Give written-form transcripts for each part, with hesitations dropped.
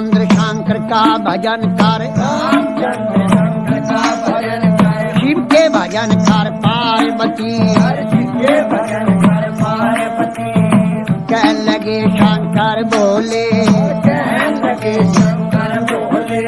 रामचंद्र शंकर का भजन कर, रामचंद्र शंकर का भजन कर, शिव के भजन कर पार्वती। शिव के भजन कर पार्वती। कह लगे शंकर बोले, कहने लगे शंकर बोले,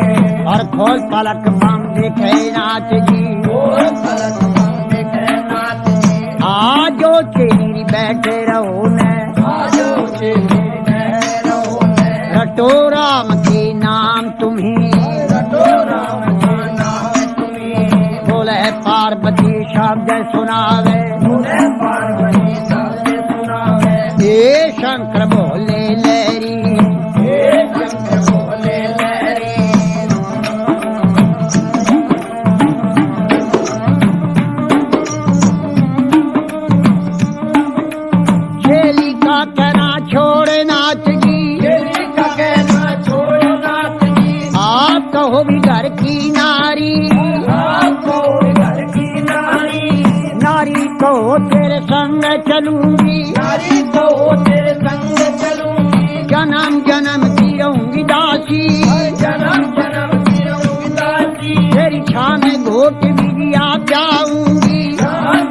और खोल पलक बम देखे नाथ जी, और पलक बम देखे नाथ जी। आजो तेरी बैठे रहो न, आजो तेरी बैठे रहो न, रटो राम के नाम तुम्हें, रटो राम के नाम तुम्हें। बोले पार्वती शब्द सुनावे, बोले पार्वती शब्द सुनावे। हे शंकर बोले लहरी, हे शंकर बोले लहरी। शेली का कहना छोड़ नाथ जी, शेली का कहना छोड़ नाथ जी। आप कहो भी घर की नारी, आपको घर की नारी, नारी को तेरे संग चलूंगी, नारी को तेरे संग चलूंगी। जन्म जन्म की रहूंगी दासी, जन्म जन्म की रहूंगी दासी। तेरी छाँ में घोट बिजिया जाऊंगी,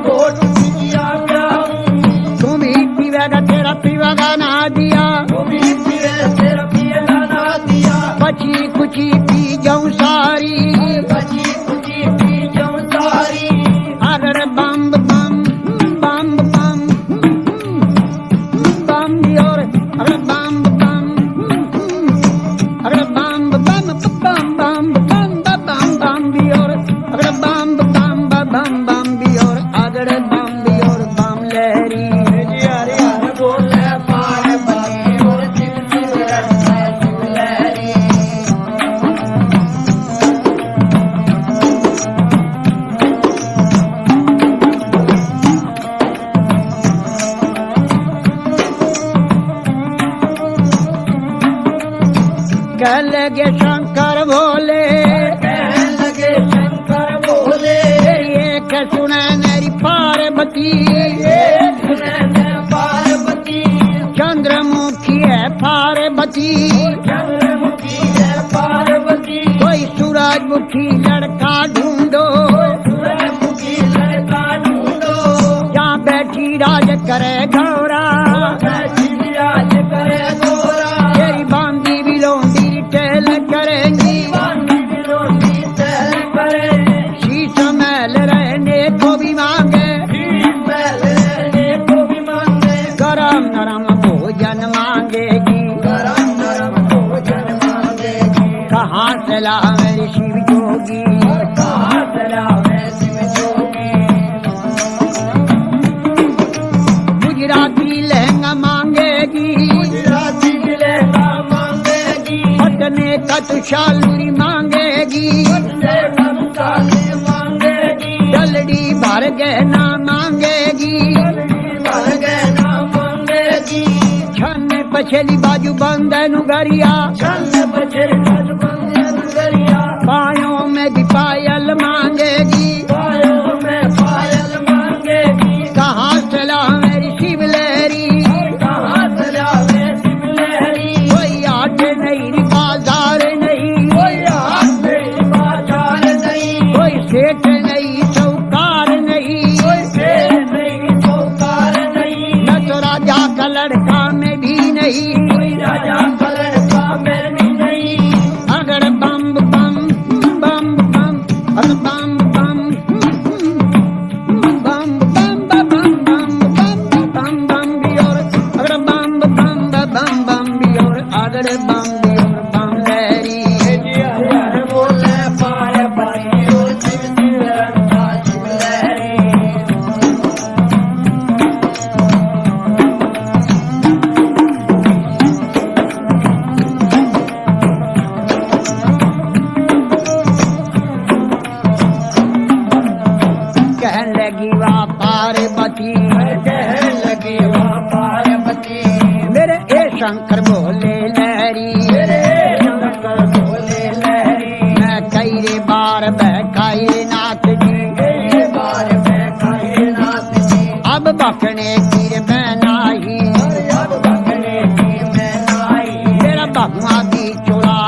गोट बिजिया जाऊंगी। तुम ही पीवेगा तेरा पीवेगा ना दिया, तुम्ही पिए तेरा पिए ना दिया। बची कुची पी जाऊं सारी, बची कुची पी जाऊं सारी। अगर बम बम बम बम बम और अगर बम बम अगर बम बम बम बम बम बम बम भी और अगर बम बम बम बम भी और अगर बम भी और बम लहरी। हरि हर बोले पार्वती और शिव शिव रटता शिव लहरी। कह लगे शंकर बोले, कहने लगे शंकर बोले, एक सुने मेरी पार्वती, सुने पार्वती। चंद्रमुखी है पार्वती, चंद्रमुखी है पार्वती। कोई सूरजमुखी लड़का ढूंढो, सूरजमुखी लड़का ढूंढो। जहाँ बैठी राज करे गौरा, राज करे गोरा। तेरी बांधी भी लोंडी टेल करेंगी, रोटी तैर करे। शीश महल रहने को भी मांगे, महल रहने को भी मांगे। गरम नरम भोजन मांगेगी, गरम गरम भोजन मांगेगी। कहाँ से ला मेरी शिव जोगी, कहाँ से लावे शिव जोगी। गुजराती लहंगा मांगेगी, गुजराती लहंगा मांगेगी। पटने का तुषालुरी मांगेगी, से कंकाली मांगेगी। डलड़ी भर गहना मांगेगी, भर गहना मांगेगी। छन पछेली बाजू बंदन गरिया, चल बजर बज बंदन गरिया। पायों में भी पायल मांगेगी, पायों में पायल मांगेगी। कहाँ से ला मेरी शिव लहरी, कहाँ से लावे शिव लहरी। कोई आटे नहीं बाजार नहीं, कोई हाथ में बाजार नहीं। कोई सेठ नहीं चौकार नहीं, कोई शेर नहीं सौकार नहीं। न तो राजा का लड़का में भी नहीं, कोई राजा का लड़का में भी नहीं। अगर बम बम बम बम अगर बम बम बम बम बम बम बम बम बम भी और अगर बम बम बम बम भी और अगर बम भी और बम लहरी। हर बोले पार्वती और शिव शिव रटता शिव लहरी। कहने लगी वाह पार्वती, कहने लगी वह पार्वती। मेरे ए शंकर बोले लहरी, मेरे शंकर बोले लहरी। मैं कई बार बहकाई नाथ जी, कई बार बैठाए नाथ जी। अब बकने फिर मैं नाही, अब बकने की मैं नाई। मेरा भगवा भी चुरा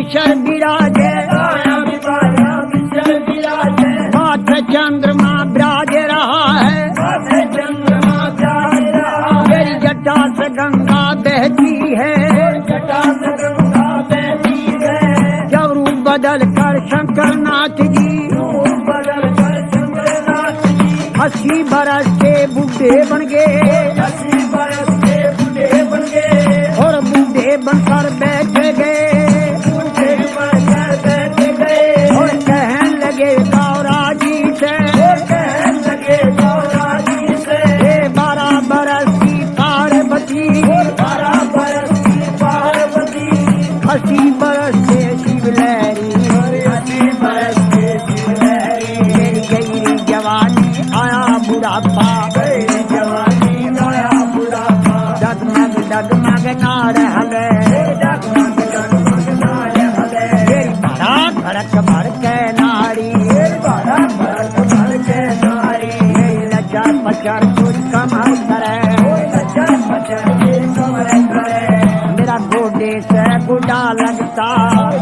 बिशर विराजे काया विवाया बिचर विराजे माथे चंद्रमा विराज रहा है माथे चंद्रमा जाग रहा है मेरी जटा से गंगा बहती है जटा से गंगा बहती है जब रूप बदल कर शंकर नाथ जी रूप बदल कर शंकरनाथ जी 80 बरस के बूढ़े बन गए 80 बरस के बूढ़े बन गए और बूढ़े बनकर बैठ गए बूढ़े बनकर बैठ गए और कहने लगे गौरा जी से कहने लगे गौरा जी से 12 बरस की पार्वती 12 बरस की पार्वती 80 बरस से शिवलहरी 80 बरस के शिवलहरी मेरी गई जवानी आया बुढ़ापा गई जवानी आया बुढ़ापा डगमग डगमग नार हले डगमग डगमग नार हले मेरी बड़ा भड़क भड़के नारी बड़ा भरत भर के नारी मेरी लचर पचर कुछ कमर करे नचर पचर के कमर करे मेरा गोडे से गुडा लगता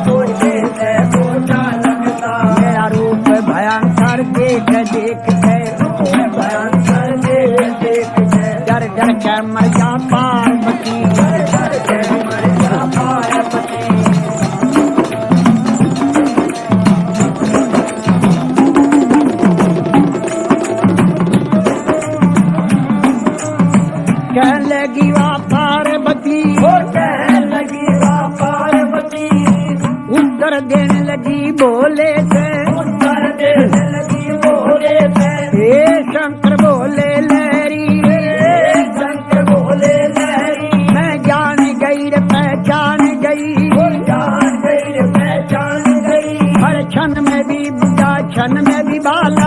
गोटे से गोटा लगता मेरा रूप भयंकर देख देख के भयंकर देख के डर डर के मर जा पार्वती डर के मर जा पार्वती कह लगी वा पार्वती कहने लगी वा पार्वती उत्तर देने लगी बोले से उत्तर देने लगी बोले से हे शंकर बोले लहरी शंकर बोले लहरी मैं जान गई रे पहचान गई जान गई पहचान गई हर क्षण में भी बुढ़ा क्षण में भी बाला